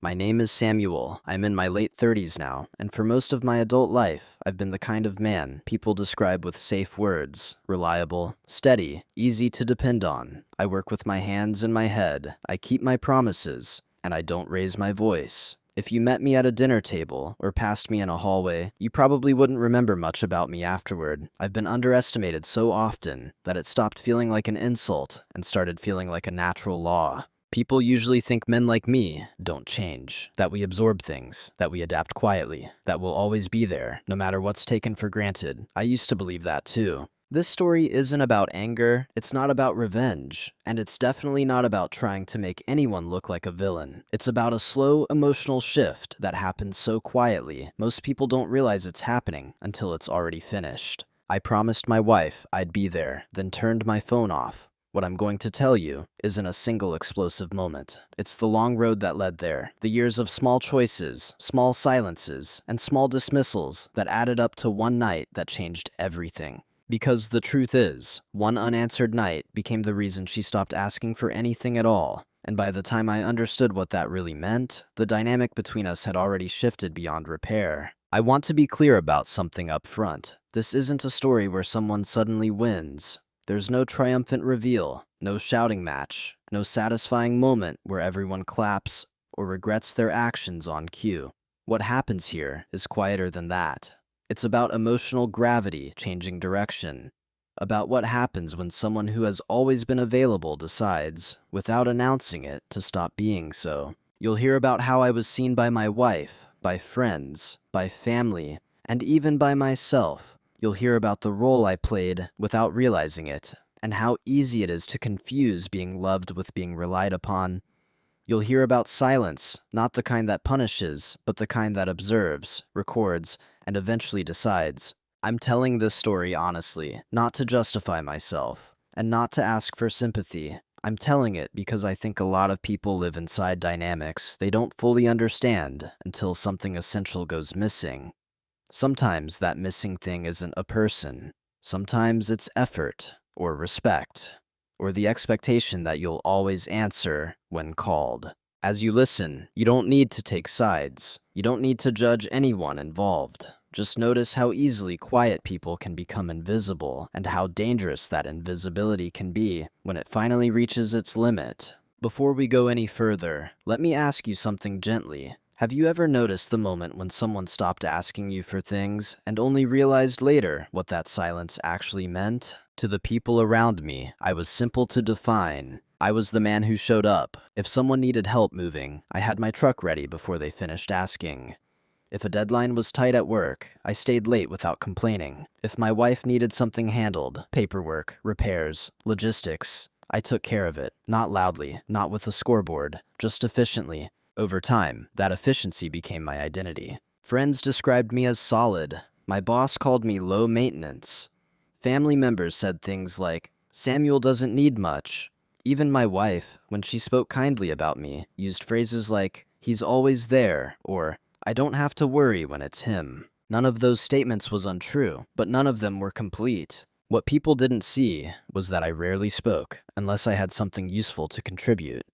My name is Samuel. I'm in my late 30s now, and for most of my adult life, I've been the kind of man people describe with safe words: reliable, steady, easy to depend on. I work with my hands and my head, I keep my promises, and I don't raise my voice. If you met me at a dinner table or passed me in a hallway, you probably wouldn't remember much about me afterward. I've been underestimated so often that it stopped feeling like an insult and started feeling like a natural law. People usually think men like me don't change, that we absorb things, that we adapt quietly, that we'll always be there, no matter what's taken for granted. I used to believe that too. This story isn't about anger, it's not about revenge, and it's definitely not about trying to make anyone look like a villain. It's about a slow, emotional shift that happens so quietly, most people don't realize it's happening until it's already finished. I promised my wife I'd be there, then turned my phone off. What I'm going to tell you isn't a single explosive moment. It's the long road that led there, the years of small choices, small silences, and small dismissals that added up to one night that changed everything. Because the truth is, one unanswered night became the reason she stopped asking for anything at all. And by the time I understood what that really meant, the dynamic between us had already shifted beyond repair. I want to be clear about something up front. This isn't a story where someone suddenly wins. There's no triumphant reveal, no shouting match, no satisfying moment where everyone claps or regrets their actions on cue. What happens here is quieter than that. It's about emotional gravity changing direction, about what happens when someone who has always been available decides, without announcing it, to stop being so. You'll hear about how I was seen by my wife, by friends, by family, and even by myself. You'll hear about the role I played without realizing it, and how easy it is to confuse being loved with being relied upon. You'll hear about silence, not the kind that punishes, but the kind that observes, records, and eventually decides. I'm telling this story honestly, not to justify myself, and not to ask for sympathy. I'm telling it because I think a lot of people live inside dynamics they don't fully understand until something essential goes missing. Sometimes that missing thing isn't a person. Sometimes it's effort, or respect, or the expectation that you'll always answer when called. As you listen, you don't need to take sides. You don't need to judge anyone involved. Just notice how easily quiet people can become invisible, and how dangerous that invisibility can be when it finally reaches its limit. Before we go any further, let me ask you something gently. Have you ever noticed the moment when someone stopped asking you for things and only realized later what that silence actually meant? To the people around me, I was simple to define. I was the man who showed up. If someone needed help moving, I had my truck ready before they finished asking. If a deadline was tight at work, I stayed late without complaining. If my wife needed something handled, paperwork, repairs, logistics, I took care of it. Not loudly, not with a scoreboard, just efficiently. Over time, that efficiency became my identity. Friends described me as solid. My boss called me low maintenance. Family members said things like, "Samuel doesn't need much." Even my wife, when she spoke kindly about me, used phrases like, "He's always there," or "I don't have to worry when it's him." None of those statements was untrue, but none of them were complete. What people didn't see was that I rarely spoke, unless I had something useful to contribute.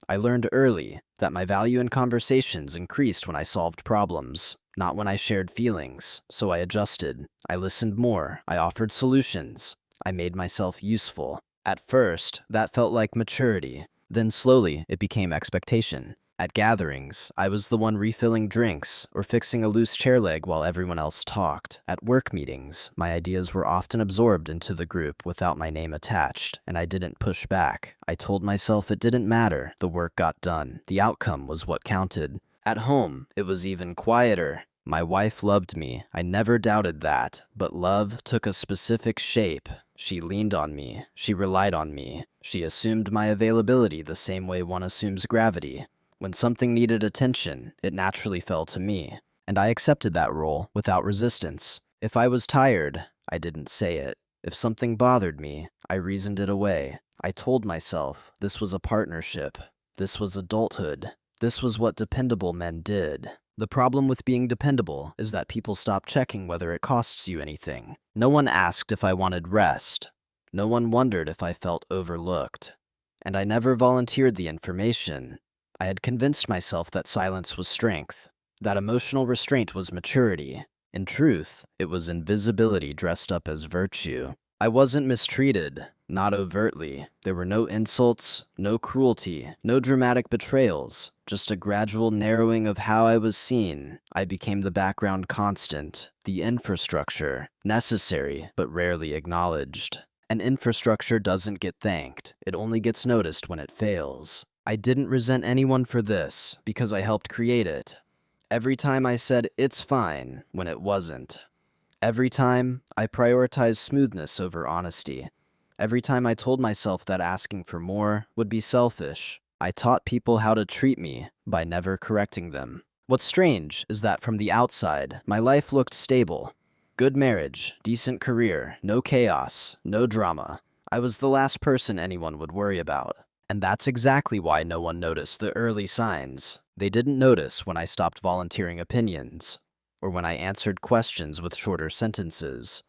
I learned early that my value in conversations increased when I solved problems, not when I shared feelings. So I adjusted. I listened more. I offered solutions. I made myself useful. At first, that felt like maturity. Then slowly, it became expectation. At gatherings, I was the one refilling drinks or fixing a loose chair leg while everyone else talked. At work meetings, my ideas were often absorbed into the group without my name attached, and I didn't push back. I told myself it didn't matter. The work got done. The outcome was what counted. At home, it was even quieter. My wife loved me. I never doubted that. But love took a specific shape. She leaned on me. She relied on me. She assumed my availability the same way one assumes gravity. When something needed attention, it naturally fell to me, and I accepted that role without resistance. If I was tired, I didn't say it. If something bothered me, I reasoned it away. I told myself this was a partnership. This was adulthood. This was what dependable men did. The problem with being dependable is that people stop checking whether it costs you anything. No one asked if I wanted rest. No one wondered if I felt overlooked. And I never volunteered the information. I had convinced myself that silence was strength, that emotional restraint was maturity. In truth, it was invisibility dressed up as virtue. I wasn't mistreated, not overtly. There were no insults, no cruelty, no dramatic betrayals, just a gradual narrowing of how I was seen. I became the background constant, the infrastructure, necessary but rarely acknowledged. An infrastructure doesn't get thanked, it only gets noticed when it fails. I didn't resent anyone for this, because I helped create it. Every time I said, "it's fine," when it wasn't. Every time I prioritized smoothness over honesty. Every time I told myself that asking for more would be selfish. I taught people how to treat me by never correcting them. What's strange is that from the outside, my life looked stable. Good marriage, decent career, no chaos, no drama. I was the last person anyone would worry about. And that's exactly why no one noticed the early signs. They didn't notice when I stopped volunteering opinions, or when I answered questions with shorter sentences,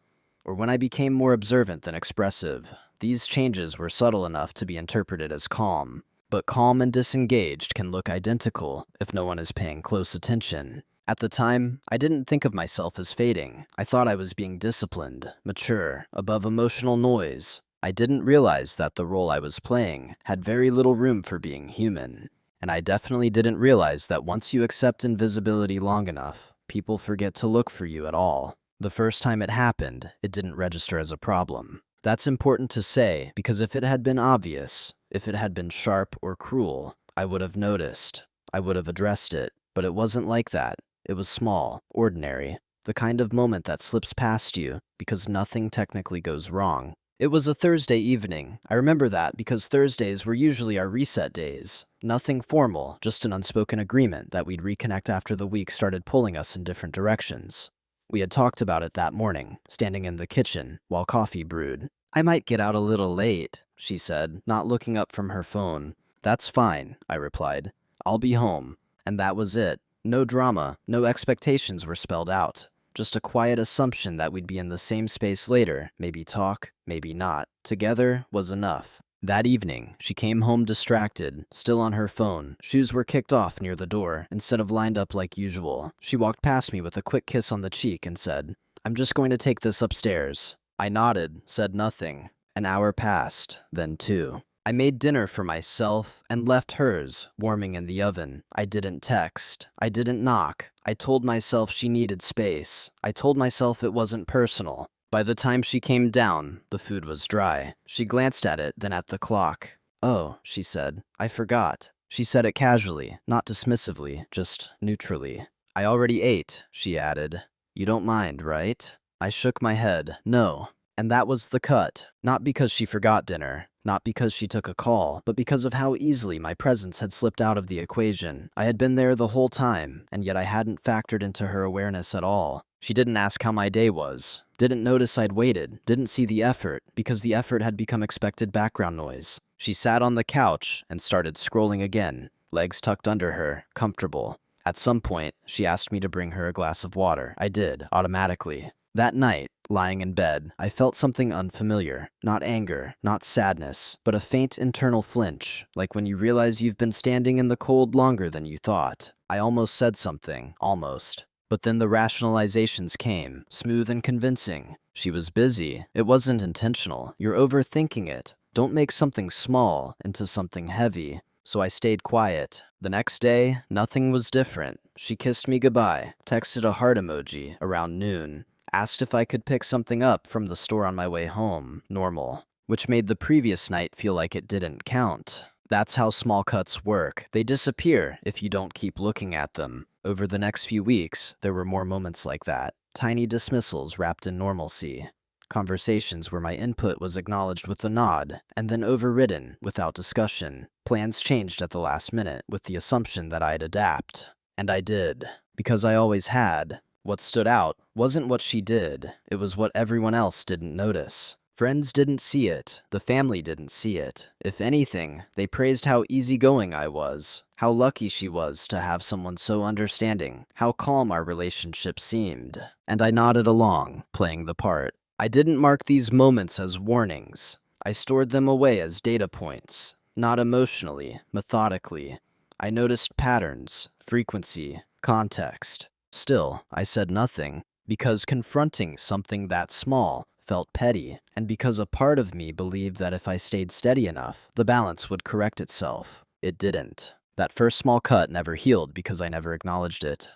or when I became more observant than expressive. These changes were subtle enough to be interpreted as calm, but calm and disengaged can look identical if no one is paying close attention. At the time, I didn't think of myself as fading. I thought I was being disciplined, mature, above emotional noise. I didn't realize that the role I was playing had very little room for being human. And I definitely didn't realize that once you accept invisibility long enough, people forget to look for you at all. The first time it happened, it didn't register as a problem. That's important to say, because if it had been obvious, if it had been sharp or cruel, I would have noticed. I would have addressed it. But it wasn't like that. It was small, ordinary, the kind of moment that slips past you because nothing technically goes wrong. It was a Thursday evening. I remember that because Thursdays were usually our reset days. Nothing formal, just an unspoken agreement that we'd reconnect after the week started pulling us in different directions. We had talked about it that morning, standing in the kitchen, while coffee brewed. "I might get out a little late," she said, not looking up from her phone. "That's fine," I replied. "I'll be home." And that was it. No drama, no expectations were spelled out. Just a quiet assumption that we'd be in the same space later, maybe talk, maybe not. Together was enough. That evening, she came home distracted, still on her phone. Shoes were kicked off near the door, instead of lined up like usual. She walked past me with a quick kiss on the cheek and said, "I'm just going to take this upstairs." I nodded, said nothing. An hour passed, then two. I made dinner for myself and left hers, warming in the oven. I didn't text. I didn't knock. I told myself she needed space. I told myself it wasn't personal. By the time she came down, the food was dry. She glanced at it, then at the clock. "Oh," she said, "I forgot." She said it casually, not dismissively, just neutrally. "I already ate," she added. "You don't mind, right?" I shook my head. No. And that was the cut. Not because she forgot dinner. Not because she took a call, but because of how easily my presence had slipped out of the equation. I had been there the whole time, and yet I hadn't factored into her awareness at all. She didn't ask how my day was, didn't notice I'd waited, didn't see the effort, because the effort had become expected background noise. She sat on the couch and started scrolling again, legs tucked under her, comfortable. At some point, she asked me to bring her a glass of water. I did, automatically. That night, lying in bed, I felt something unfamiliar. Not anger, not sadness, but a faint internal flinch, like when you realize you've been standing in the cold longer than you thought. I almost said something, almost. But then the rationalizations came, smooth and convincing. She was busy. It wasn't intentional. You're overthinking it. Don't make something small into something heavy. So I stayed quiet. The next day, nothing was different. She kissed me goodbye, texted a heart emoji around noon. Asked if I could pick something up from the store on my way home, normal, which made the previous night feel like it didn't count. That's how small cuts work. They disappear if you don't keep looking at them. Over the next few weeks, there were more moments like that, tiny dismissals wrapped in normalcy. Conversations where my input was acknowledged with a nod, and then overridden without discussion. Plans changed at the last minute with the assumption that I'd adapt. And I did, because I always had. What stood out wasn't what she did, it was what everyone else didn't notice. Friends didn't see it, the family didn't see it. If anything, they praised how easygoing I was, how lucky she was to have someone so understanding, how calm our relationship seemed. And I nodded along, playing the part. I didn't mark these moments as warnings. I stored them away as data points, not emotionally, methodically. I noticed patterns, frequency, context. Still, I said nothing, because confronting something that small felt petty, and because a part of me believed that if I stayed steady enough, the balance would correct itself. It didn't. That first small cut never healed because I never acknowledged it.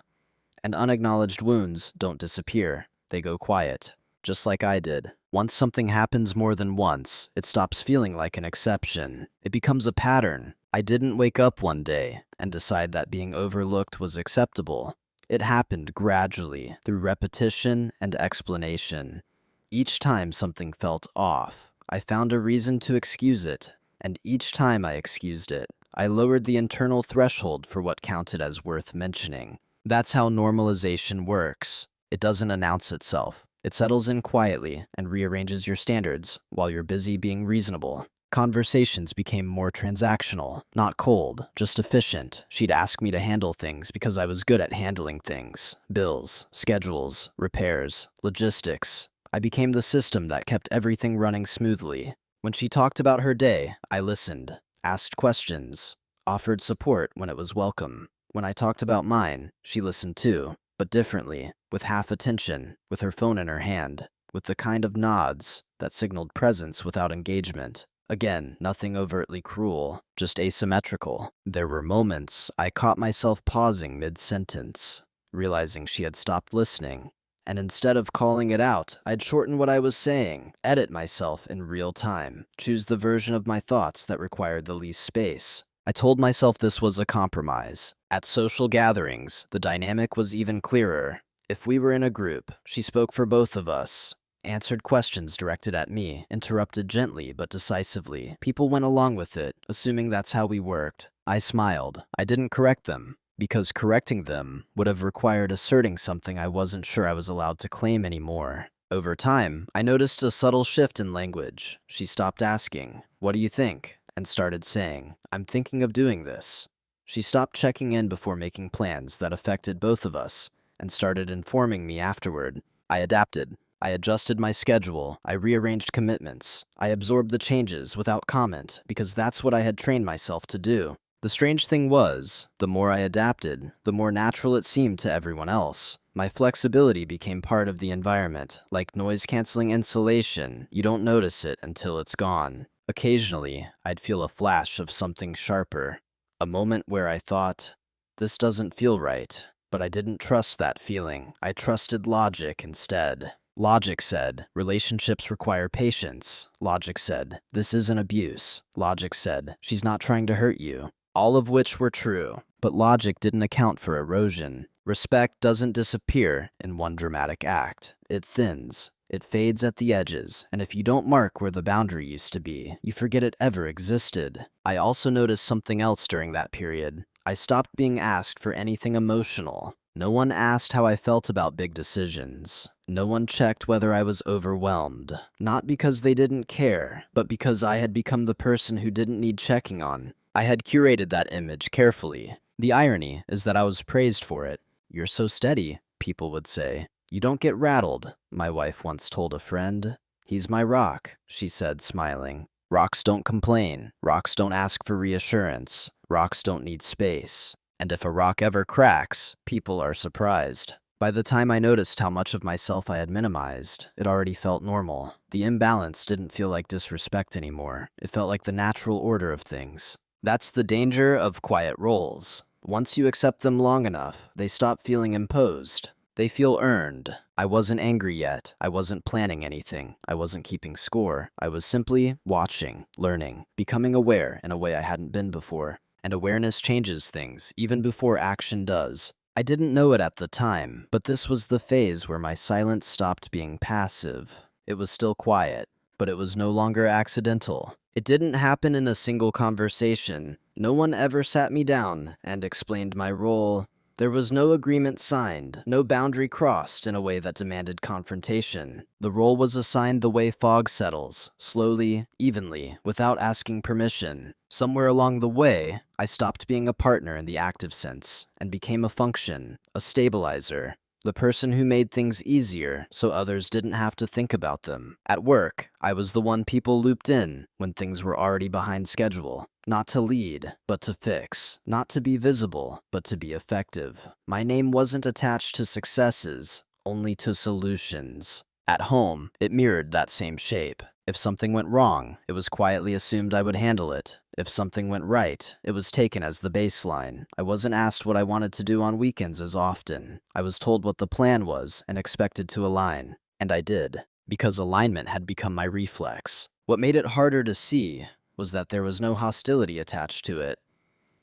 And unacknowledged wounds don't disappear, they go quiet. Just like I did. Once something happens more than once, it stops feeling like an exception. It becomes a pattern. I didn't wake up one day and decide that being overlooked was acceptable. It happened gradually, through repetition and explanation. Each time something felt off, I found a reason to excuse it, and each time I excused it, I lowered the internal threshold for what counted as worth mentioning. That's how normalization works. It doesn't announce itself. It settles in quietly and rearranges your standards while you're busy being reasonable. Conversations became more transactional, not cold, just efficient. She'd ask me to handle things because I was good at handling things. Bills, schedules, repairs, logistics. I became the system that kept everything running smoothly. When she talked about her day, I listened, asked questions, offered support when it was welcome. When I talked about mine, she listened too, but differently, with half attention, with her phone in her hand, with the kind of nods that signaled presence without engagement. Again, nothing overtly cruel, just asymmetrical. There were moments I caught myself pausing mid-sentence, realizing she had stopped listening. And instead of calling it out, I'd shorten what I was saying, edit myself in real time, choose the version of my thoughts that required the least space. I told myself this was a compromise. At social gatherings, the dynamic was even clearer. If we were in a group, she spoke for both of us, answered questions directed at me, interrupted gently but decisively. People went along with it, assuming that's how we worked. I smiled. I didn't correct them, because correcting them would have required asserting something I wasn't sure I was allowed to claim anymore. Over time, I noticed a subtle shift in language. She stopped asking, "What do you think?" and started saying, "I'm thinking of doing this." She stopped checking in before making plans that affected both of us, and started informing me afterward. I adapted. I adjusted my schedule. I rearranged commitments. I absorbed the changes without comment, because that's what I had trained myself to do. The strange thing was, the more I adapted, the more natural it seemed to everyone else. My flexibility became part of the environment, like noise-canceling insulation. You don't notice it until it's gone. Occasionally, I'd feel a flash of something sharper, a moment where I thought, this doesn't feel right. But I didn't trust that feeling. I trusted logic instead. Logic said, relationships require patience. Logic said, this isn't abuse. Logic said, she's not trying to hurt you. All of which were true, but logic didn't account for erosion. Respect doesn't disappear in one dramatic act. It thins. It fades at the edges, and if you don't mark where the boundary used to be, you forget it ever existed. I also noticed something else during that period. I stopped being asked for anything emotional. No one asked how I felt about big decisions. No one checked whether I was overwhelmed. Not because they didn't care, but because I had become the person who didn't need checking on. I had curated that image carefully. The irony is that I was praised for it. "You're so steady," people would say. "You don't get rattled," my wife once told a friend. "He's my rock," she said, smiling. Rocks don't complain. Rocks don't ask for reassurance. Rocks don't need space. And if a rock ever cracks, people are surprised. By the time I noticed how much of myself I had minimized, it already felt normal. The imbalance didn't feel like disrespect anymore. It felt like the natural order of things. That's the danger of quiet roles. Once you accept them long enough, they stop feeling imposed. They feel earned. I wasn't angry yet. I wasn't planning anything. I wasn't keeping score. I was simply watching, learning, becoming aware in a way I hadn't been before. And awareness changes things, even before action does. I didn't know it at the time, but this was the phase where my silence stopped being passive. It was still quiet, but it was no longer accidental. It didn't happen in a single conversation. No one ever sat me down and explained my role. There was no agreement signed, no boundary crossed in a way that demanded confrontation. The role was assigned the way fog settles, slowly, evenly, without asking permission. Somewhere along the way, I stopped being a partner in the active sense and became a function, a stabilizer. The person who made things easier so others didn't have to think about them. At work, I was the one people looped in when things were already behind schedule. Not to lead, but to fix. Not to be visible, but to be effective. My name wasn't attached to successes, only to solutions. At home, it mirrored that same shape. If something went wrong, it was quietly assumed I would handle it. If something went right, it was taken as the baseline. I wasn't asked what I wanted to do on weekends as often. I was told what the plan was and expected to align. And I did, because alignment had become my reflex. What made it harder to see was that there was no hostility attached to it.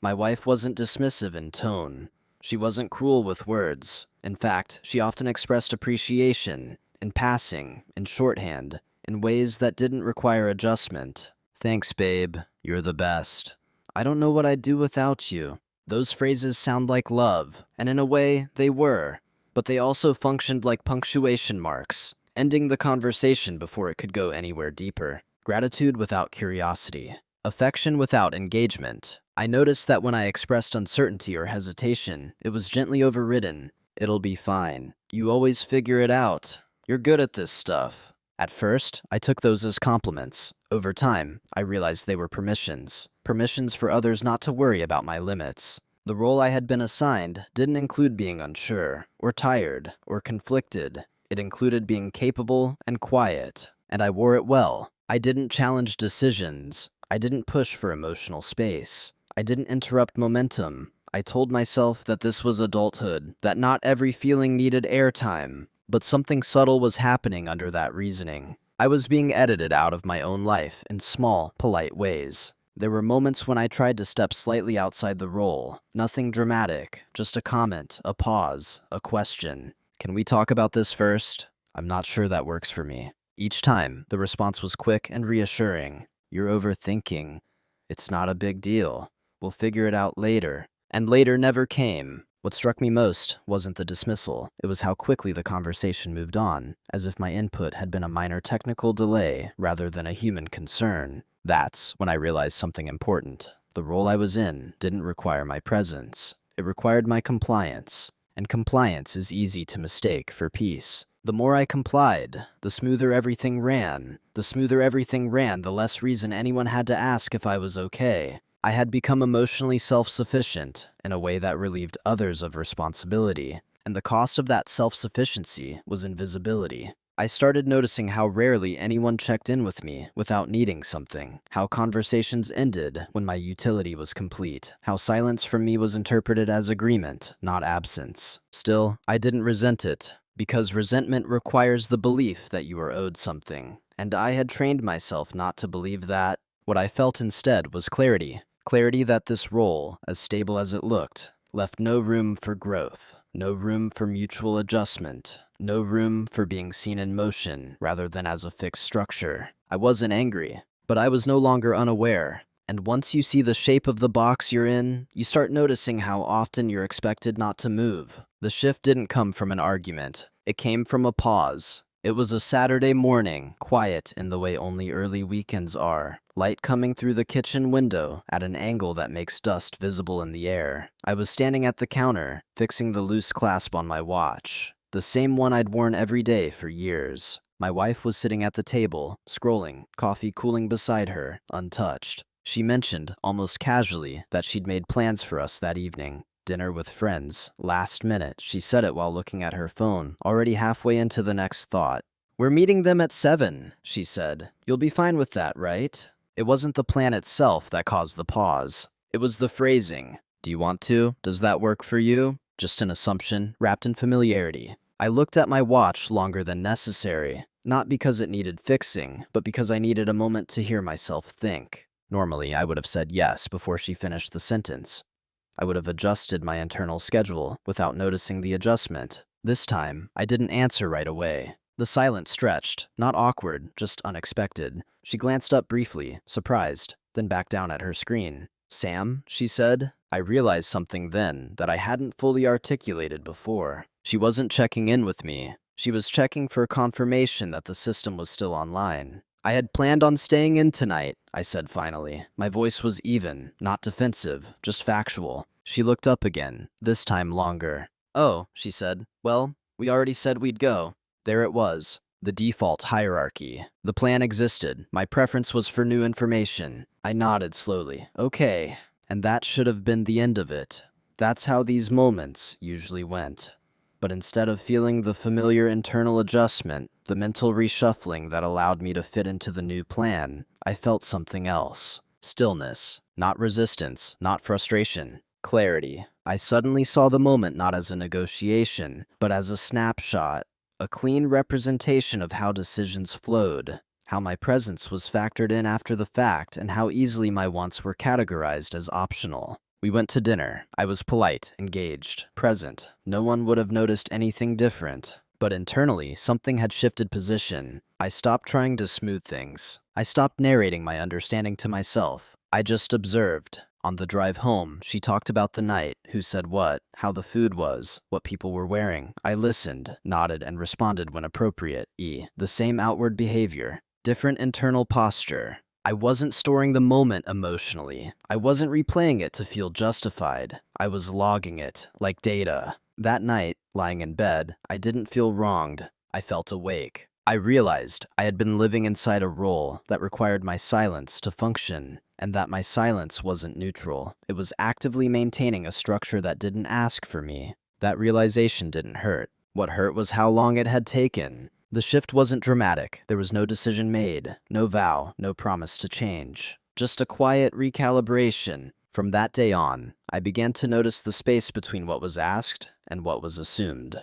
My wife wasn't dismissive in tone. She wasn't cruel with words. In fact, she often expressed appreciation, in passing, in shorthand, in ways that didn't require adjustment. Thanks, babe. You're the best. I don't know what I'd do without you. Those phrases sound like love, and in a way, they were. But they also functioned like punctuation marks, ending the conversation before it could go anywhere deeper. Gratitude without curiosity. Affection without engagement. I noticed that when I expressed uncertainty or hesitation, it was gently overridden. It'll be fine. You always figure it out. You're good at this stuff. At first, I took those as compliments. Over time, I realized they were permissions. Permissions for others not to worry about my limits. The role I had been assigned didn't include being unsure, or tired, or conflicted. It included being capable and quiet, and I wore it well. I didn't challenge decisions. I didn't push for emotional space. I didn't interrupt momentum. I told myself that this was adulthood, that not every feeling needed airtime. But something subtle was happening under that reasoning. I was being edited out of my own life in small, polite ways. There were moments when I tried to step slightly outside the role. Nothing dramatic, just a comment, a pause, a question. Can we talk about this first? I'm not sure that works for me. Each time, the response was quick and reassuring. You're overthinking. It's not a big deal. We'll figure it out later. And later never came. What struck me most wasn't the dismissal. It was how quickly the conversation moved on, as if my input had been a minor technical delay rather than a human concern. That's when I realized something important. The role I was in didn't require my presence. It required my compliance. And compliance is easy to mistake for peace. The more I complied, the smoother everything ran. The smoother everything ran, the less reason anyone had to ask if I was okay. I had become emotionally self-sufficient in a way that relieved others of responsibility, and the cost of that self-sufficiency was invisibility. I started noticing how rarely anyone checked in with me without needing something, how conversations ended when my utility was complete, how silence from me was interpreted as agreement, not absence. Still, I didn't resent it, because resentment requires the belief that you are owed something, and I had trained myself not to believe that. What I felt instead was clarity. Clarity that this role, as stable as it looked, left no room for growth, no room for mutual adjustment, no room for being seen in motion rather than as a fixed structure. I wasn't angry, but I was no longer unaware. And once you see the shape of the box you're in, you start noticing how often you're expected not to move. The shift didn't come from an argument. It came from a pause. It was a Saturday morning, quiet in the way only early weekends are. Light coming through the kitchen window at an angle that makes dust visible in the air. I was standing at the counter, fixing the loose clasp on my watch, the same one I'd worn every day for years. My wife was sitting at the table, scrolling, coffee cooling beside her, untouched. She mentioned, almost casually, that she'd made plans for us that evening. Dinner with friends. Last minute, she said it while looking at her phone, already halfway into the next thought. We're meeting them at 7, she said. You'll be fine with that, right? It wasn't the plan itself that caused the pause. It was the phrasing. Do you want to? Does that work for you? Just an assumption, wrapped in familiarity. I looked at my watch longer than necessary, not because it needed fixing, but because I needed a moment to hear myself think. Normally, I would have said yes before she finished the sentence. I would have adjusted my internal schedule without noticing the adjustment. This time, I didn't answer right away. The silence stretched, not awkward, just unexpected. She glanced up briefly, surprised, then back down at her screen. Sam, she said. I realized something then that I hadn't fully articulated before. She wasn't checking in with me. She was checking for confirmation that the system was still online. I had planned on staying in tonight, I said finally. My voice was even, not defensive, just factual. She looked up again, this time longer. Oh, she said. Well, we already said we'd go. There it was. The default hierarchy. The plan existed. My preference was for new information. I nodded slowly. Okay. And that should have been the end of it. That's how these moments usually went. But instead of feeling the familiar internal adjustment, the mental reshuffling that allowed me to fit into the new plan, I felt something else. Stillness. Not resistance. Not frustration. Clarity. I suddenly saw the moment not as a negotiation, but as a snapshot. A clean representation of how decisions flowed, how my presence was factored in after the fact, and how easily my wants were categorized as optional. We went to dinner. I was polite, engaged, present. No one would have noticed anything different. But internally, something had shifted position. I stopped trying to smooth things. I stopped narrating my understanding to myself. I just observed. On the drive home, she talked about the night, who said what, how the food was, what people were wearing. I listened, nodded, and responded when appropriate. The same outward behavior, different internal posture. I wasn't storing the moment emotionally. I wasn't replaying it to feel justified. I was logging it, like data. That night, lying in bed, I didn't feel wronged. I felt awake. I realized I had been living inside a role that required my silence to function, and that my silence wasn't neutral. It was actively maintaining a structure that didn't ask for me. That realization didn't hurt. What hurt was how long it had taken. The shift wasn't dramatic. There was no decision made, no vow, no promise to change. Just a quiet recalibration. From that day on, I began to notice the space between what was asked and what was assumed.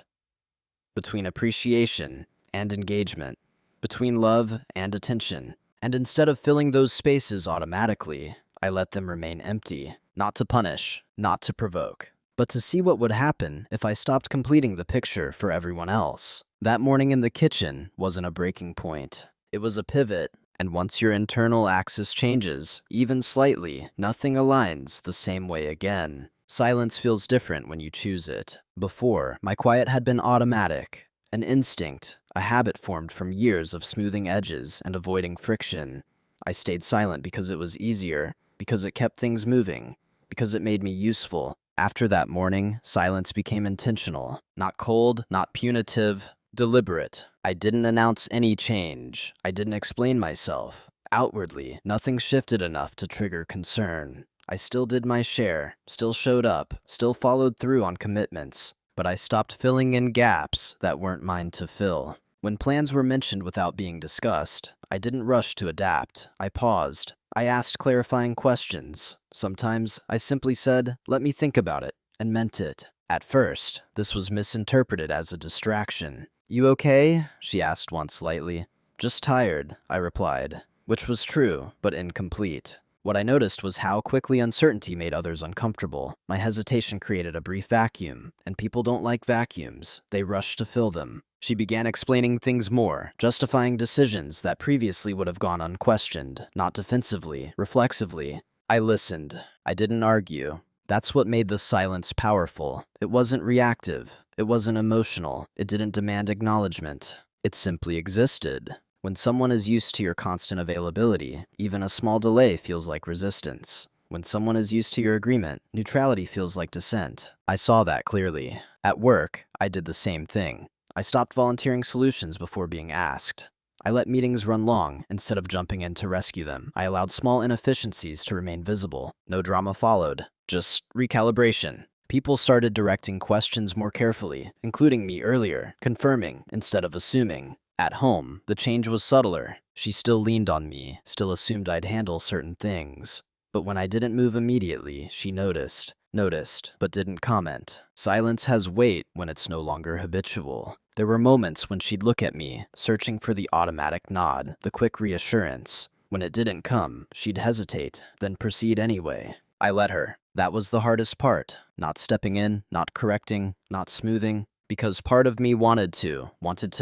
Between appreciation and engagement. Between love and attention. And instead of filling those spaces automatically, I let them remain empty. Not to punish, not to provoke, but to see what would happen if I stopped completing the picture for everyone else. That morning in the kitchen wasn't a breaking point. It was a pivot, and once your internal axis changes, even slightly, nothing aligns the same way again. Silence feels different when you choose it. Before, my quiet had been automatic, an instinct, a habit formed from years of smoothing edges and avoiding friction. I stayed silent because it was easier, because it kept things moving, because it made me useful. After that morning, silence became intentional. Not cold, not punitive, deliberate. I didn't announce any change. I didn't explain myself. Outwardly, nothing shifted enough to trigger concern. I still did my share, still showed up, still followed through on commitments, but I stopped filling in gaps that weren't mine to fill. When plans were mentioned without being discussed, I didn't rush to adapt. I paused. I asked clarifying questions. Sometimes I simply said, "Let me think about it," and meant it. At first, this was misinterpreted as a distraction. "You okay?" she asked once lightly. "Just tired," I replied, which was true, but incomplete. What I noticed was how quickly uncertainty made others uncomfortable. My hesitation created a brief vacuum, and people don't like vacuums. They rush to fill them. She began explaining things more, justifying decisions that previously would have gone unquestioned, not defensively, reflexively. I listened. I didn't argue. That's what made the silence powerful. It wasn't reactive. It wasn't emotional. It didn't demand acknowledgement. It simply existed. When someone is used to your constant availability, even a small delay feels like resistance. When someone is used to your agreement, neutrality feels like dissent. I saw that clearly. At work, I did the same thing. I stopped volunteering solutions before being asked. I let meetings run long instead of jumping in to rescue them. I allowed small inefficiencies to remain visible. No drama followed, just recalibration. People started directing questions more carefully, including me earlier, confirming instead of assuming. At home, the change was subtler. She still leaned on me, still assumed I'd handle certain things. But when I didn't move immediately, she noticed, but didn't comment. Silence has weight when it's no longer habitual. There were moments when she'd look at me, searching for the automatic nod, the quick reassurance. When it didn't come, she'd hesitate, then proceed anyway. I let her. That was the hardest part. Not stepping in, not correcting, not smoothing. Because part of me wanted to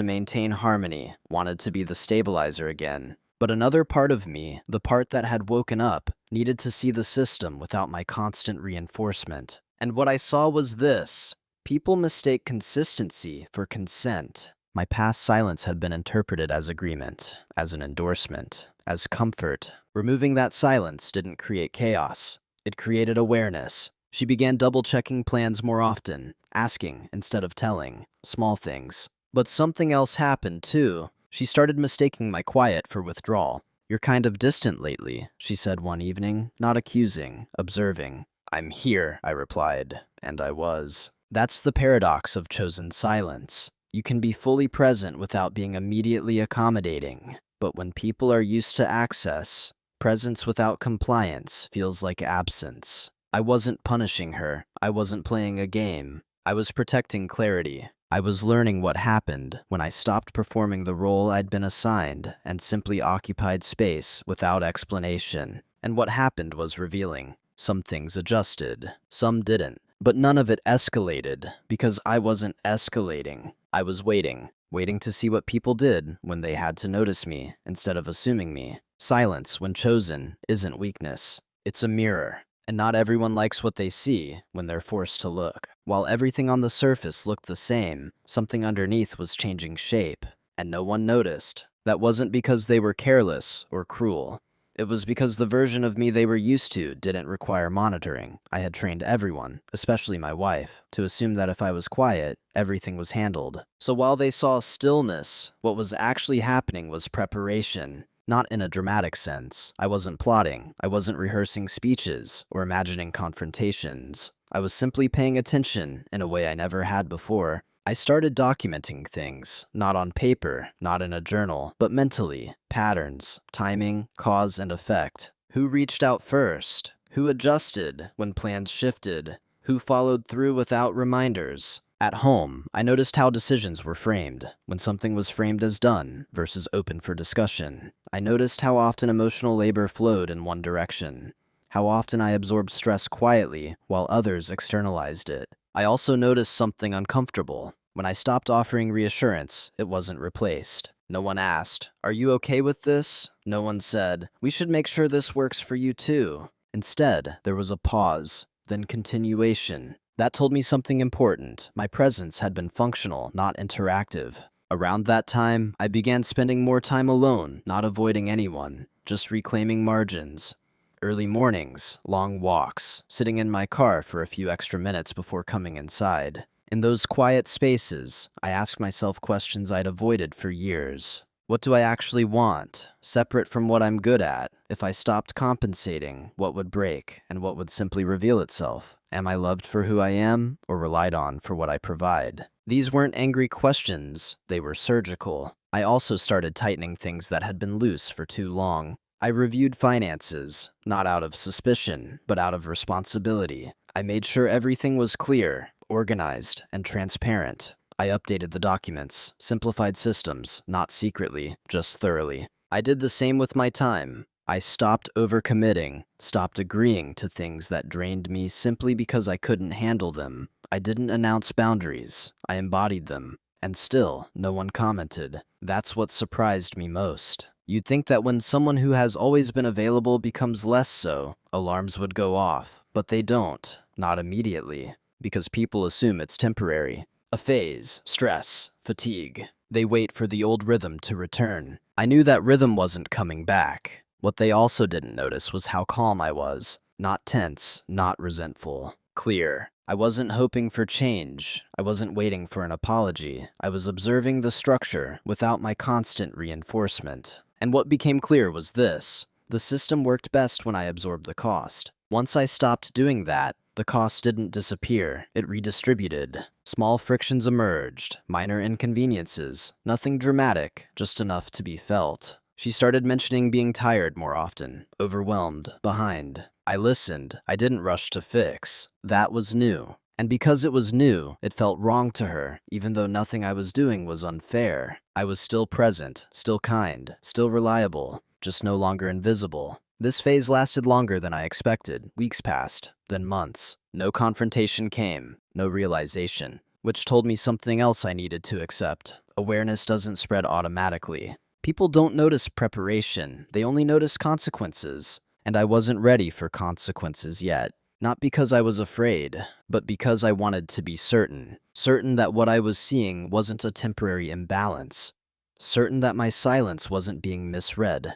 maintain harmony, wanted to be the stabilizer again. But another part of me, the part that had woken up, needed to see the system without my constant reinforcement. And what I saw was this. People mistake consistency for consent. My past silence had been interpreted as agreement, as an endorsement, as comfort. Removing that silence didn't create chaos. It created awareness. She began double-checking plans more often, asking instead of telling, small things. But something else happened too. She started mistaking my quiet for withdrawal. "You're kind of distant lately," she said one evening, not accusing, observing. "I'm here," I replied, and I was. That's the paradox of chosen silence. You can be fully present without being immediately accommodating. But when people are used to access, presence without compliance feels like absence. I wasn't punishing her. I wasn't playing a game. I was protecting clarity. I was learning what happened when I stopped performing the role I'd been assigned and simply occupied space without explanation. And what happened was revealing. Some things adjusted, some didn't. But none of it escalated, because I wasn't escalating. I was waiting to see what people did when they had to notice me instead of assuming me. Silence, when chosen, isn't weakness. It's a mirror. And not everyone likes what they see when they're forced to look. While everything on the surface looked the same, something underneath was changing shape, and no one noticed. That wasn't because they were careless or cruel. It was because the version of me they were used to didn't require monitoring. I had trained everyone, especially my wife, to assume that if I was quiet, everything was handled. So while they saw stillness, what was actually happening was preparation. Not in a dramatic sense. I wasn't plotting. I wasn't rehearsing speeches or imagining confrontations. I was simply paying attention in a way I never had before. I started documenting things, not on paper, not in a journal, but mentally. Patterns, timing, cause and effect. Who reached out first? Who adjusted when plans shifted? Who followed through without reminders? At home, I noticed how decisions were framed, when something was framed as done versus open for discussion. I noticed how often emotional labor flowed in one direction, how often I absorbed stress quietly while others externalized it. I also noticed something uncomfortable. When I stopped offering reassurance, it wasn't replaced. No one asked, "Are you okay with this?" No one said, "We should make sure this works for you too." Instead, there was a pause, then continuation. That told me something important. My presence had been functional, not interactive. Around that time, I began spending more time alone, not avoiding anyone, just reclaiming margins. Early mornings, long walks, sitting in my car for a few extra minutes before coming inside. In those quiet spaces, I asked myself questions I'd avoided for years. What do I actually want, separate from what I'm good at? If I stopped compensating, what would break, and what would simply reveal itself? Am I loved for who I am, or relied on for what I provide? These weren't angry questions, they were surgical. I also started tightening things that had been loose for too long. I reviewed finances, not out of suspicion, but out of responsibility. I made sure everything was clear, organized, and transparent. I updated the documents, simplified systems, not secretly, just thoroughly. I did the same with my time. I stopped overcommitting, stopped agreeing to things that drained me simply because I couldn't handle them. I didn't announce boundaries, I embodied them. And still, no one commented. That's what surprised me most. You'd think that when someone who has always been available becomes less so, alarms would go off. But they don't, not immediately, because people assume it's temporary. A phase, stress, fatigue. They wait for the old rhythm to return. I knew that rhythm wasn't coming back. What they also didn't notice was how calm I was. Not tense, not resentful. Clear. I wasn't hoping for change. I wasn't waiting for an apology. I was observing the structure without my constant reinforcement. And what became clear was this. The system worked best when I absorbed the cost. Once I stopped doing that, the cost didn't disappear, it redistributed. Small frictions emerged, minor inconveniences, nothing dramatic, just enough to be felt. She started mentioning being tired more often, overwhelmed, behind. I listened, I didn't rush to fix. That was new. And because it was new, it felt wrong to her, even though nothing I was doing was unfair. I was still present, still kind, still reliable, just no longer invisible. This phase lasted longer than I expected. Weeks passed, then months. No confrontation came, no realization, which told me something else I needed to accept. Awareness doesn't spread automatically. People don't notice preparation, they only notice consequences. And I wasn't ready for consequences yet. Not because I was afraid, but because I wanted to be certain. Certain that what I was seeing wasn't a temporary imbalance. Certain that my silence wasn't being misread.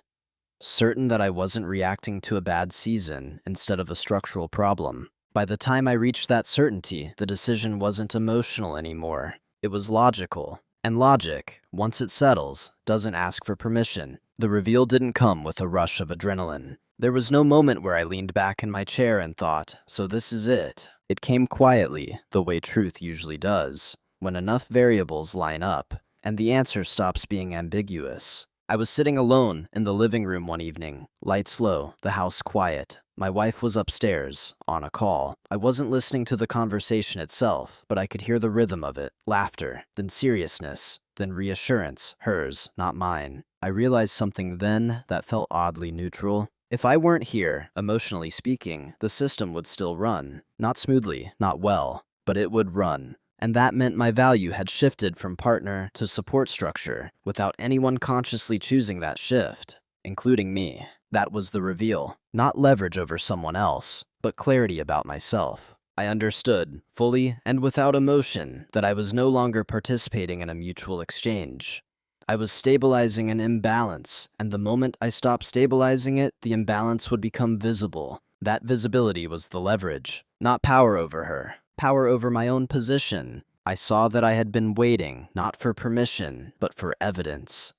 Certain that I wasn't reacting to a bad season instead of a structural problem. By the time I reached that certainty, the decision wasn't emotional anymore. It was logical. And logic, once it settles, doesn't ask for permission. The reveal didn't come with a rush of adrenaline. There was no moment where I leaned back in my chair and thought, so this is it. It came quietly, the way truth usually does, when enough variables line up, and the answer stops being ambiguous. I was sitting alone in the living room one evening, lights low, the house quiet. My wife was upstairs, on a call. I wasn't listening to the conversation itself, but I could hear the rhythm of it, laughter, then seriousness, then reassurance, hers, not mine. I realized something then that felt oddly neutral. If I weren't here, emotionally speaking, the system would still run. Not smoothly, not well, but it would run. And that meant my value had shifted from partner to support structure, without anyone consciously choosing that shift, including me. That was the reveal. Not leverage over someone else, but clarity about myself. I understood, fully and without emotion, that I was no longer participating in a mutual exchange. I was stabilizing an imbalance, and the moment I stopped stabilizing it, the imbalance would become visible. That visibility was the leverage, not power over her. Power over my own position. I saw that I had been waiting, not for permission, but for evidence.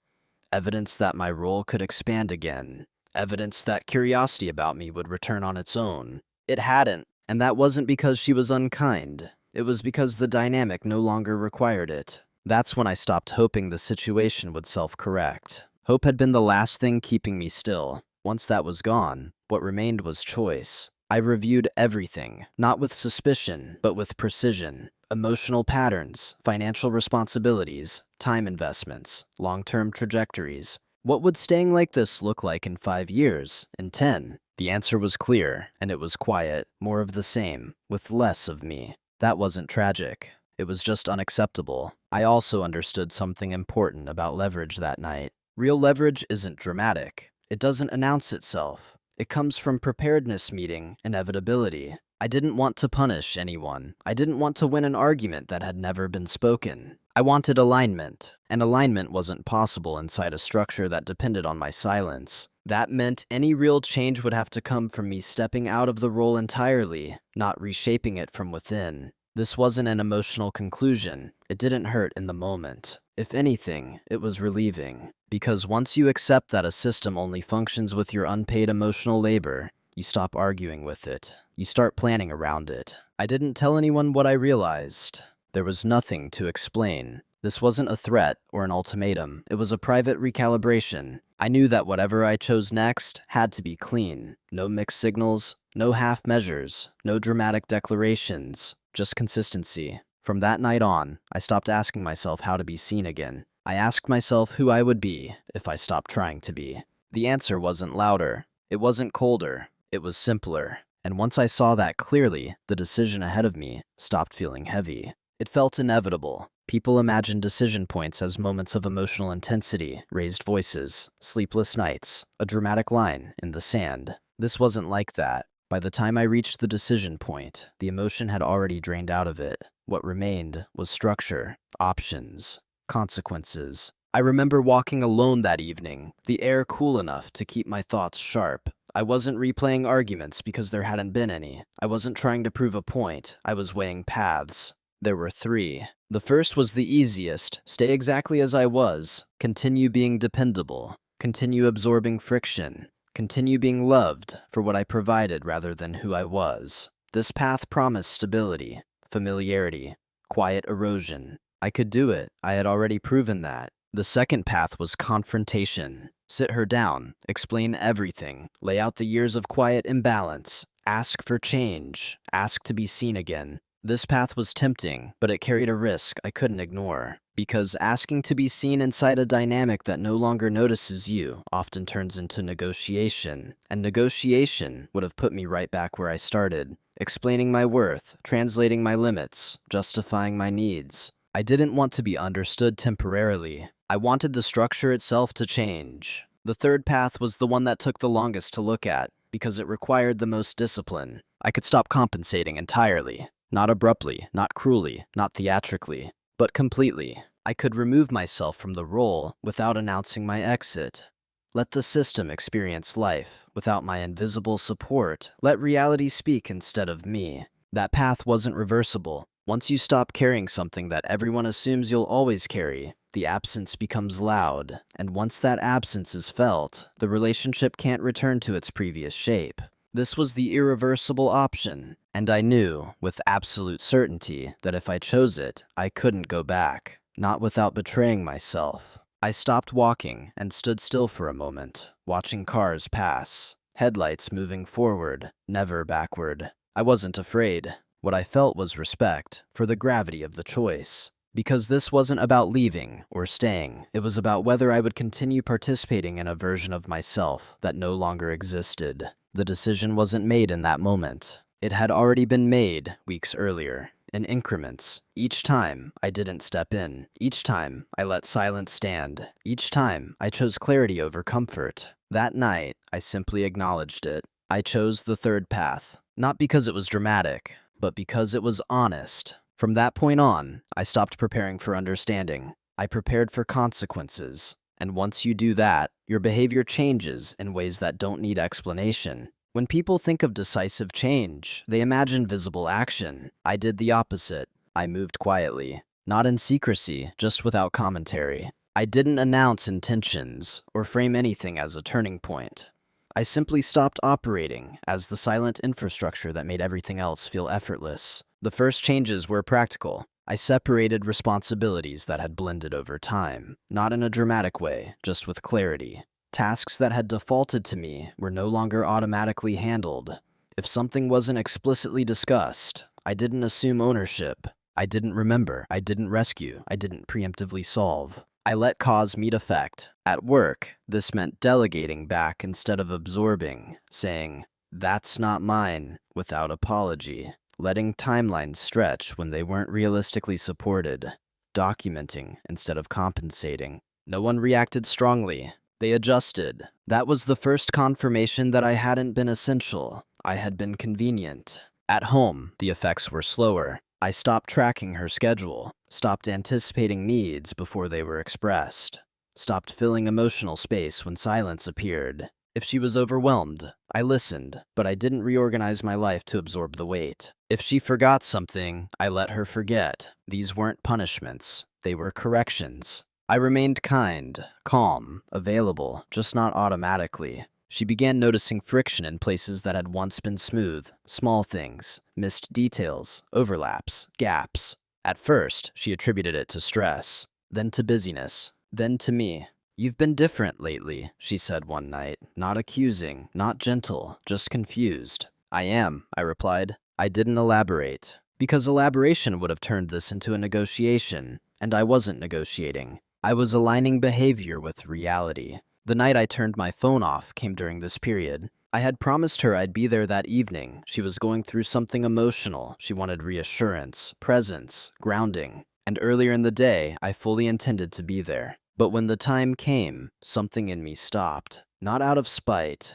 Evidence that my role could expand again. Evidence that curiosity about me would return on its own. It hadn't, and that wasn't because she was unkind. It was because the dynamic no longer required it. That's when I stopped hoping the situation would self-correct. Hope had been the last thing keeping me still. Once that was gone, what remained was choice. I reviewed everything, not with suspicion, but with precision. Emotional patterns, financial responsibilities, time investments, long-term trajectories. What would staying like this look like in 5 years, in 10? The answer was clear, and it was quiet, more of the same, with less of me. That wasn't tragic. It was just unacceptable. I also understood something important about leverage that night. Real leverage isn't dramatic. It doesn't announce itself. It comes from preparedness meeting inevitability. I didn't want to punish anyone. I didn't want to win an argument that had never been spoken. I wanted alignment, and alignment wasn't possible inside a structure that depended on my silence. That meant any real change would have to come from me stepping out of the role entirely, not reshaping it from within. This wasn't an emotional conclusion. It didn't hurt in the moment. If anything, it was relieving. Because once you accept that a system only functions with your unpaid emotional labor, you stop arguing with it. You start planning around it. I didn't tell anyone what I realized. There was nothing to explain. This wasn't a threat or an ultimatum. It was a private recalibration. I knew that whatever I chose next had to be clean. No mixed signals, no half measures, no dramatic declarations, just consistency. From that night on, I stopped asking myself how to be seen again. I asked myself who I would be if I stopped trying to be. The answer wasn't louder. It wasn't colder. It was simpler. And once I saw that clearly, the decision ahead of me stopped feeling heavy. It felt inevitable. People imagine decision points as moments of emotional intensity, raised voices, sleepless nights, a dramatic line in the sand. This wasn't like that. By the time I reached the decision point, the emotion had already drained out of it. What remained was structure, options, consequences. I remember walking alone that evening, the air cool enough to keep my thoughts sharp. I wasn't replaying arguments because there hadn't been any. I wasn't trying to prove a point. I was weighing paths. There were 3. The first was the easiest. Stay exactly as I was. Continue being dependable. Continue absorbing friction. Continue being loved for what I provided rather than who I was. This path promised stability, familiarity, quiet erosion. I could do it. I had already proven that. The second path was confrontation. Sit her down, explain everything, lay out the years of quiet imbalance, ask for change, ask to be seen again. This path was tempting, but it carried a risk I couldn't ignore. Because asking to be seen inside a dynamic that no longer notices you often turns into negotiation. And negotiation would have put me right back where I started, explaining my worth, translating my limits, justifying my needs. I didn't want to be understood temporarily. I wanted the structure itself to change. The third path was the one that took the longest to look at, because it required the most discipline. I could stop compensating entirely. Not abruptly, not cruelly, not theatrically, but completely. I could remove myself from the role without announcing my exit. Let the system experience life without my invisible support. Let reality speak instead of me. That path wasn't reversible. Once you stop carrying something that everyone assumes you'll always carry, the absence becomes loud, and once that absence is felt, the relationship can't return to its previous shape. This was the irreversible option, and I knew, with absolute certainty, that if I chose it, I couldn't go back, not without betraying myself. I stopped walking and stood still for a moment, watching cars pass, headlights moving forward, never backward. I wasn't afraid. What I felt was respect for the gravity of the choice. Because this wasn't about leaving or staying, it was about whether I would continue participating in a version of myself that no longer existed. The decision wasn't made in that moment. It had already been made weeks earlier, in increments. Each time I didn't step in. Each time I let silence stand. Each time I chose clarity over comfort. That night, I simply acknowledged it. I chose the third path, not because it was dramatic, but because it was honest. From that point on, I stopped preparing for understanding. I prepared for consequences. And once you do that, your behavior changes in ways that don't need explanation. When people think of decisive change, they imagine visible action. I did the opposite. I moved quietly, not in secrecy, just without commentary. I didn't announce intentions or frame anything as a turning point. I simply stopped operating as the silent infrastructure that made everything else feel effortless. The first changes were practical. I separated responsibilities that had blended over time, not in a dramatic way, just with clarity. Tasks that had defaulted to me were no longer automatically handled. If something wasn't explicitly discussed, I didn't assume ownership. I didn't remember. I didn't rescue. I didn't preemptively solve. I let cause meet effect. At work, this meant delegating back instead of absorbing, saying, "That's not mine," without apology. Letting timelines stretch when they weren't realistically supported. Documenting instead of compensating. No one reacted strongly. They adjusted. That was the first confirmation that I hadn't been essential. I had been convenient. At home, the effects were slower. I stopped tracking her schedule, stopped anticipating needs before they were expressed, stopped filling emotional space when silence appeared. If she was overwhelmed, I listened, but I didn't reorganize my life to absorb the weight. If she forgot something, I let her forget. These weren't punishments. They were corrections. I remained kind, calm, available, just not automatically. She began noticing friction in places that had once been smooth, small things, missed details, overlaps, gaps. At first, she attributed it to stress, then to busyness, then to me. "You've been different lately," she said one night, not accusing, not gentle, just confused. "I am," I replied. I didn't elaborate, because elaboration would have turned this into a negotiation, and I wasn't negotiating. I was aligning behavior with reality. The night I turned my phone off came during this period. I had promised her I'd be there that evening. She was going through something emotional. She wanted reassurance, presence, grounding. And earlier in the day, I fully intended to be there. But when the time came, something in me stopped. Not out of spite,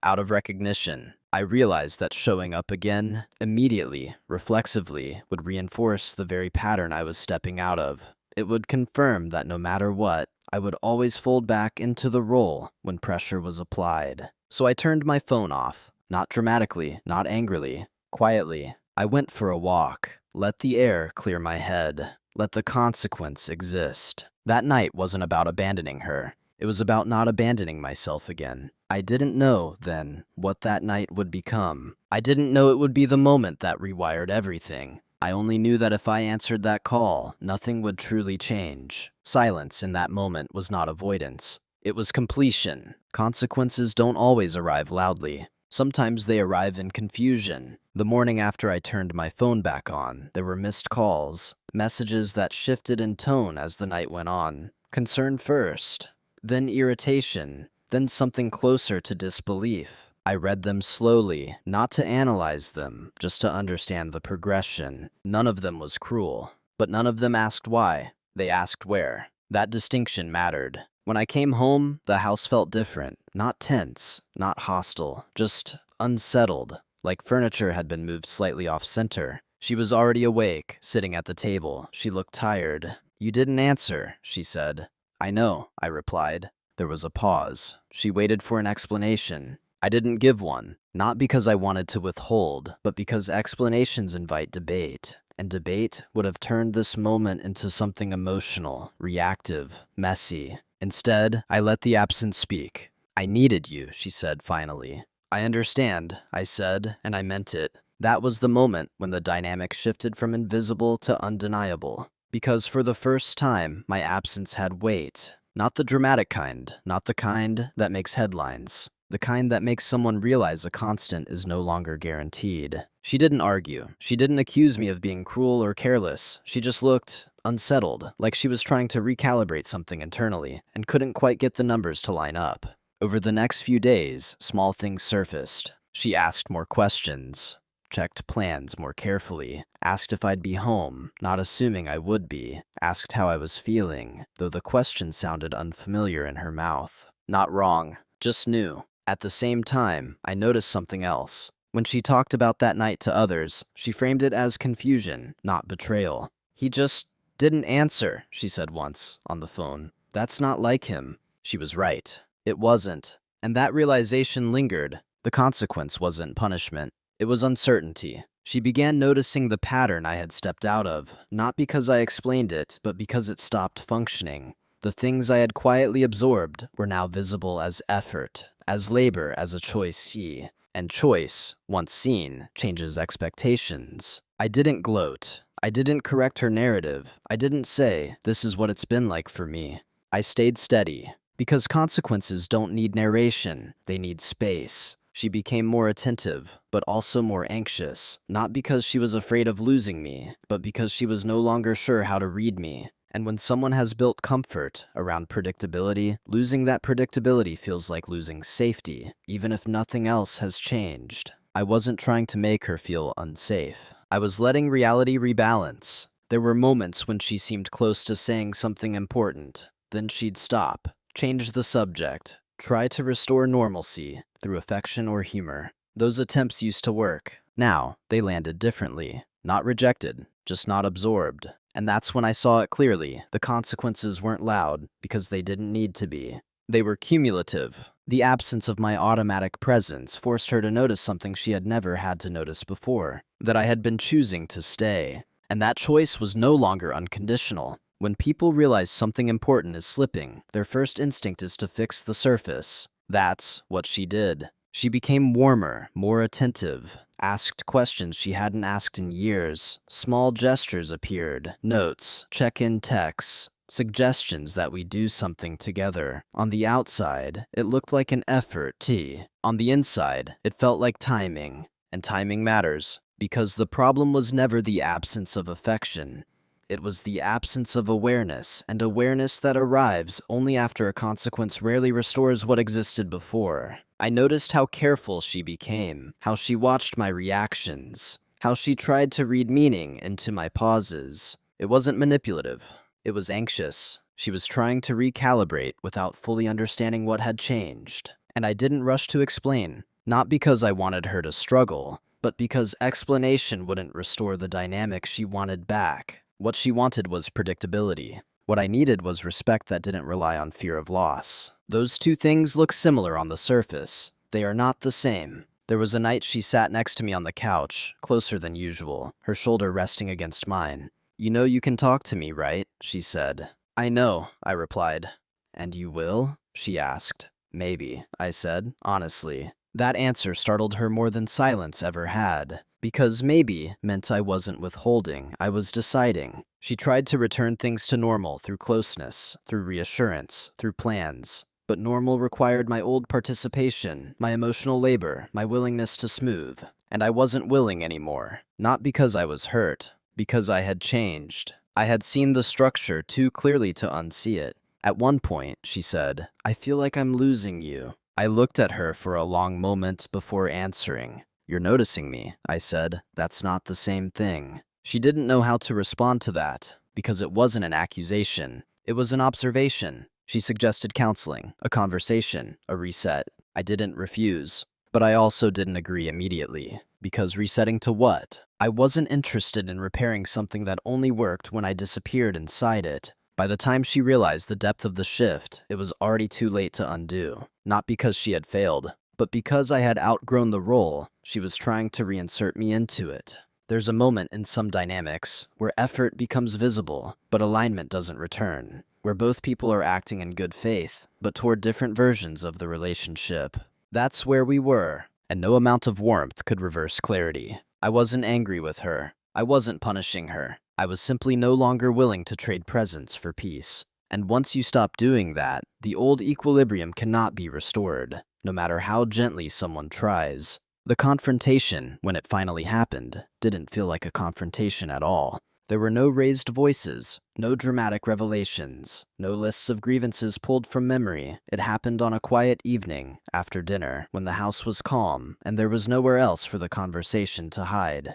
out of recognition. I realized that showing up again, immediately, reflexively, would reinforce the very pattern I was stepping out of. It would confirm that no matter what, I would always fold back into the role when pressure was applied. So I turned my phone off. Not dramatically, not angrily, quietly. I went for a walk. Let the air clear my head. Let the consequence exist. That night wasn't about abandoning her. It was about not abandoning myself again. I didn't know, then, what that night would become. I didn't know it would be the moment that rewired everything. I only knew that if I answered that call, nothing would truly change. Silence in that moment was not avoidance. It was completion. Consequences don't always arrive loudly. Sometimes they arrive in confusion. The morning after I turned my phone back on, there were missed calls, messages that shifted in tone as the night went on. Concern first, then irritation, then something closer to disbelief. I read them slowly, not to analyze them, just to understand the progression. None of them was cruel, but none of them asked why. They asked where. That distinction mattered. When I came home, the house felt different. Not tense, not hostile, just unsettled, like furniture had been moved slightly off-center. She was already awake, sitting at the table. She looked tired. "You didn't answer," she said. "I know," I replied. There was a pause. She waited for an explanation. I didn't give one. Not because I wanted to withhold, but because explanations invite debate. And debate would have turned this moment into something emotional, reactive, messy. Instead, I let the absence speak. "I needed you," she said finally. "I understand," I said, and I meant it. That was the moment when the dynamic shifted from invisible to undeniable. Because for the first time, my absence had weight. Not the dramatic kind, not the kind that makes headlines. The kind that makes someone realize a constant is no longer guaranteed. She didn't argue. She didn't accuse me of being cruel or careless. She just looked unsettled, like she was trying to recalibrate something internally, and couldn't quite get the numbers to line up. Over the next few days, small things surfaced. She asked more questions, checked plans more carefully, asked if I'd be home, not assuming I would be, asked how I was feeling, though the question sounded unfamiliar in her mouth. Not wrong, just new. At the same time, I noticed something else. When she talked about that night to others, she framed it as confusion, not betrayal. "He just didn't answer," she said once, on the phone. "That's not like him." She was right. It wasn't. And that realization lingered. The consequence wasn't punishment. It was uncertainty. She began noticing the pattern I had stepped out of, not because I explained it, but because it stopped functioning. The things I had quietly absorbed were now visible as effort, as labor, as a choice. And choice, once seen, changes expectations. I didn't gloat. I didn't correct her narrative. I didn't say, "This is what it's been like for me." I stayed steady. Because consequences don't need narration, they need space. She became more attentive, but also more anxious, not because she was afraid of losing me, but because she was no longer sure how to read me. And when someone has built comfort around predictability, losing that predictability feels like losing safety, even if nothing else has changed. I wasn't trying to make her feel unsafe. I was letting reality rebalance. There were moments when she seemed close to saying something important. Then she'd stop, change the subject, try to restore normalcy through affection or humor. Those attempts used to work. Now, they landed differently. Not rejected, just not absorbed. And that's when I saw it clearly. The consequences weren't loud because they didn't need to be. They were cumulative. The absence of my automatic presence forced her to notice something she had never had to notice before, that I had been choosing to stay. And that choice was no longer unconditional. When people realize something important is slipping, their first instinct is to fix the surface. That's what she did. She became warmer, more attentive, asked questions she hadn't asked in years. Small gestures appeared, notes, check-in texts, suggestions that we do something together. On the outside, it looked like an effort. On the inside, it felt like timing. And timing matters, because the problem was never the absence of affection. It was the absence of awareness, and awareness that arrives only after a consequence rarely restores what existed before. I noticed how careful she became, how she watched my reactions, how she tried to read meaning into my pauses. It wasn't manipulative. It was anxious. She was trying to recalibrate without fully understanding what had changed. And I didn't rush to explain, not because I wanted her to struggle, but because explanation wouldn't restore the dynamic she wanted back. What she wanted was predictability. What I needed was respect that didn't rely on fear of loss. Those two things look similar on the surface. They are not the same. There was a night she sat next to me on the couch, closer than usual, her shoulder resting against mine. "You know you can talk to me, right?" she said. "I know," I replied. "And you will?" she asked. "Maybe," I said, honestly. That answer startled her more than silence ever had. Because maybe meant I wasn't withholding, I was deciding. She tried to return things to normal through closeness, through reassurance, through plans. But normal required my old participation, my emotional labor, my willingness to smooth. And I wasn't willing anymore. Not because I was hurt, because I had changed. I had seen the structure too clearly to unsee it. At one point, she said, "I feel like I'm losing you." I looked at her for a long moment before answering. "You're noticing me," I said. "That's not the same thing." She didn't know how to respond to that, because it wasn't an accusation. It was an observation. She suggested counseling, a conversation, a reset. I didn't refuse. But I also didn't agree immediately. Because resetting to what? I wasn't interested in repairing something that only worked when I disappeared inside it. By the time she realized the depth of the shift, it was already too late to undo. Not because she had failed, But because I had outgrown the role, she was trying to reinsert me into it. There's a moment in some dynamics where effort becomes visible, but alignment doesn't return, where both people are acting in good faith, but toward different versions of the relationship. That's where we were, and no amount of warmth could reverse clarity. I wasn't angry with her. I wasn't punishing her. I was simply no longer willing to trade presence for peace. And once you stop doing that, the old equilibrium cannot be restored, no matter how gently someone tries. The confrontation, when it finally happened, didn't feel like a confrontation at all. There were no raised voices, no dramatic revelations, no lists of grievances pulled from memory. It happened on a quiet evening, after dinner, when the house was calm, and there was nowhere else for the conversation to hide.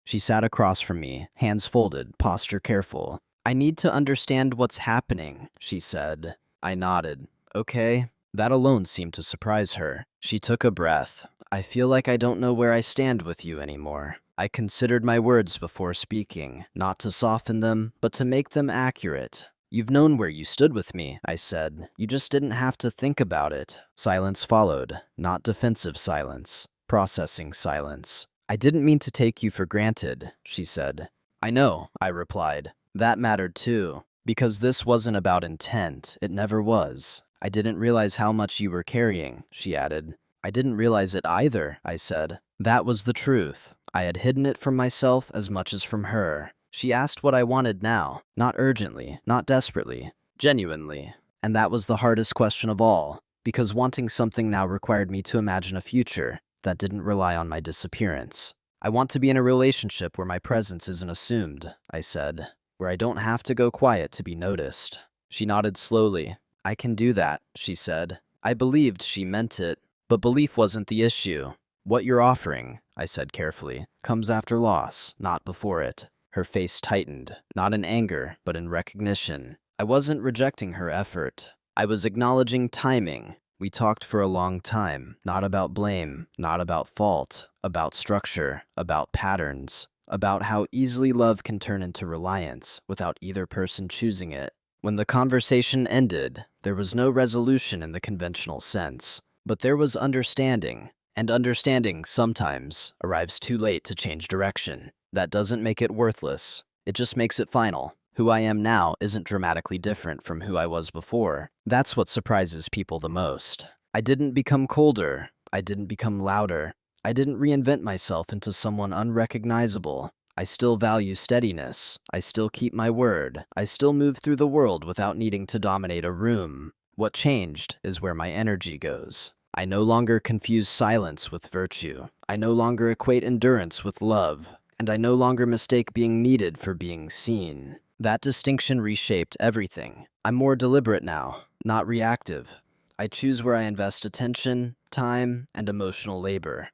She sat across from me, hands folded, posture careful. "I need to understand what's happening," she said. I nodded. "Okay." That alone seemed to surprise her. She took a breath. "I feel like I don't know where I stand with you anymore." I considered my words before speaking, not to soften them, but to make them accurate. "You've known where you stood with me," I said. "You just didn't have to think about it." Silence followed, not defensive silence, processing silence. "I didn't mean to take you for granted," she said. "I know," I replied. That mattered too, because this wasn't about intent. It never was. "I didn't realize how much you were carrying," she added. "I didn't realize it either," I said. That was the truth. I had hidden it from myself as much as from her. She asked what I wanted now, not urgently, not desperately, genuinely. And that was the hardest question of all, because wanting something now required me to imagine a future that didn't rely on my disappearance. "I want to be in a relationship where my presence isn't assumed," I said, "where I don't have to go quiet to be noticed." She nodded slowly. "I can do that," she said. I believed she meant it, but belief wasn't the issue. "What you're offering," I said carefully, "comes after loss, not before it." Her face tightened, not in anger, but in recognition. I wasn't rejecting her effort. I was acknowledging timing. We talked for a long time, not about blame, not about fault, about structure, about patterns, about how easily love can turn into reliance without either person choosing it. When the conversation ended, there was no resolution in the conventional sense, but there was understanding. And understanding, sometimes, arrives too late to change direction. That doesn't make it worthless. It just makes it final. Who I am now isn't dramatically different from who I was before. That's what surprises people the most. I didn't become colder. I didn't become louder. I didn't reinvent myself into someone unrecognizable. I still value steadiness. I still keep my word. I still move through the world without needing to dominate a room. What changed is where my energy goes. I no longer confuse silence with virtue. I no longer equate endurance with love. And I no longer mistake being needed for being seen. That distinction reshaped everything. I'm more deliberate now, not reactive. I choose where I invest attention, time, and emotional labor.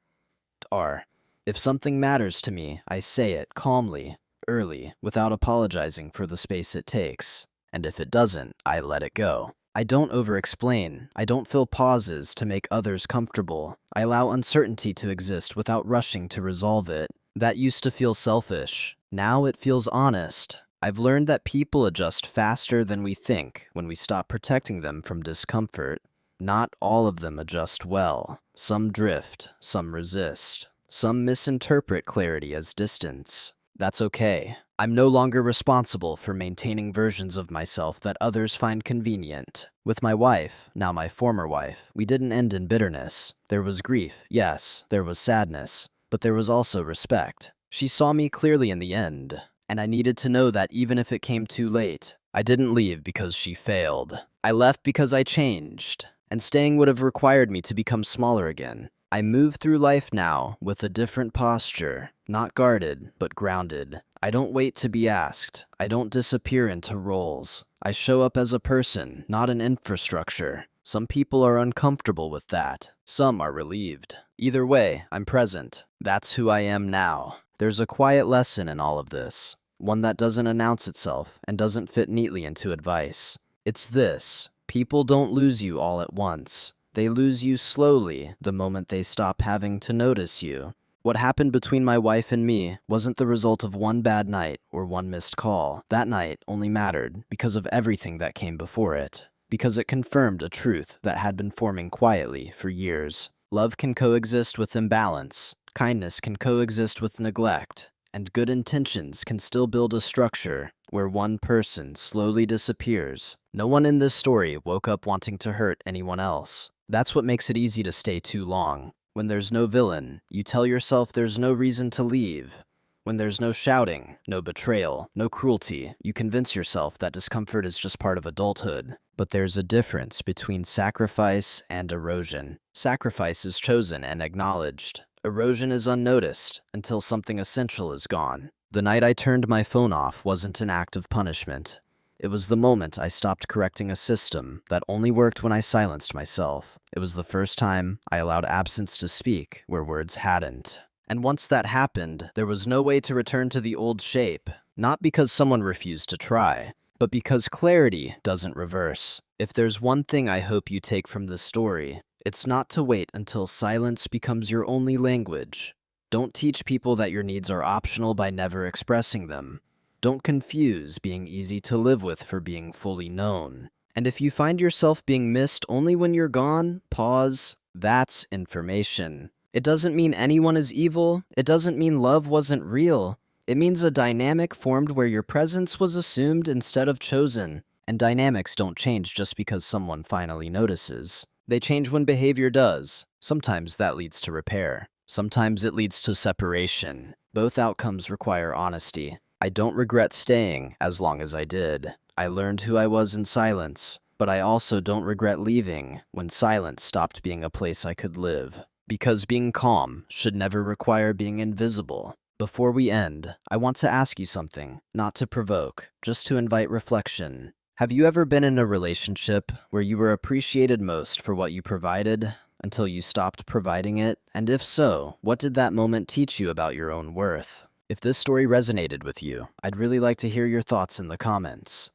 If something matters to me, I say it calmly, early, without apologizing for the space it takes. And if it doesn't, I let it go. I don't over-explain. I don't fill pauses to make others comfortable. I allow uncertainty to exist without rushing to resolve it. That used to feel selfish. Now it feels honest. I've learned that people adjust faster than we think when we stop protecting them from discomfort. Not all of them adjust well. Some drift, some resist. Some misinterpret clarity as distance. That's okay. I'm no longer responsible for maintaining versions of myself that others find convenient. With my wife, now my former wife, we didn't end in bitterness. There was grief, yes, there was sadness, but there was also respect. She saw me clearly in the end, and I needed to know that even if it came too late. I didn't leave because she failed. I left because I changed, and staying would have required me to become smaller again. I move through life now with a different posture, not guarded, but grounded. I don't wait to be asked. I don't disappear into roles. I show up as a person, not an infrastructure. Some people are uncomfortable with that. Some are relieved. Either way, I'm present. That's who I am now. There's a quiet lesson in all of this, one that doesn't announce itself and doesn't fit neatly into advice. It's this: people don't lose you all at once. They lose you slowly the moment they stop having to notice you. What happened between my wife and me wasn't the result of one bad night or one missed call. That night only mattered because of everything that came before it, because it confirmed a truth that had been forming quietly for years. Love can coexist with imbalance, kindness can coexist with neglect, and good intentions can still build a structure where one person slowly disappears. No one in this story woke up wanting to hurt anyone else. That's what makes it easy to stay too long. When there's no villain, you tell yourself there's no reason to leave. When there's no shouting, no betrayal, no cruelty, you convince yourself that discomfort is just part of adulthood. But there's a difference between sacrifice and erosion. Sacrifice is chosen and acknowledged. Erosion is unnoticed until something essential is gone. The night I turned my phone off wasn't an act of punishment. It was the moment I stopped correcting a system that only worked when I silenced myself. It was the first time I allowed absence to speak where words hadn't. And once that happened, there was no way to return to the old shape. Not because someone refused to try, but because clarity doesn't reverse. If there's one thing I hope you take from this story, it's not to wait until silence becomes your only language. Don't teach people that your needs are optional by never expressing them. Don't confuse being easy to live with for being fully known. And if you find yourself being missed only when you're gone, pause. That's information. It doesn't mean anyone is evil. It doesn't mean love wasn't real. It means a dynamic formed where your presence was assumed instead of chosen. And dynamics don't change just because someone finally notices. They change when behavior does. Sometimes that leads to repair. Sometimes it leads to separation. Both outcomes require honesty. I don't regret staying as long as I did. I learned who I was in silence, but I also don't regret leaving when silence stopped being a place I could live. Because being calm should never require being invisible. Before we end, I want to ask you something, not to provoke, just to invite reflection. Have you ever been in a relationship where you were appreciated most for what you provided until you stopped providing it? And if so, what did that moment teach you about your own worth? If this story resonated with you, I'd really like to hear your thoughts in the comments.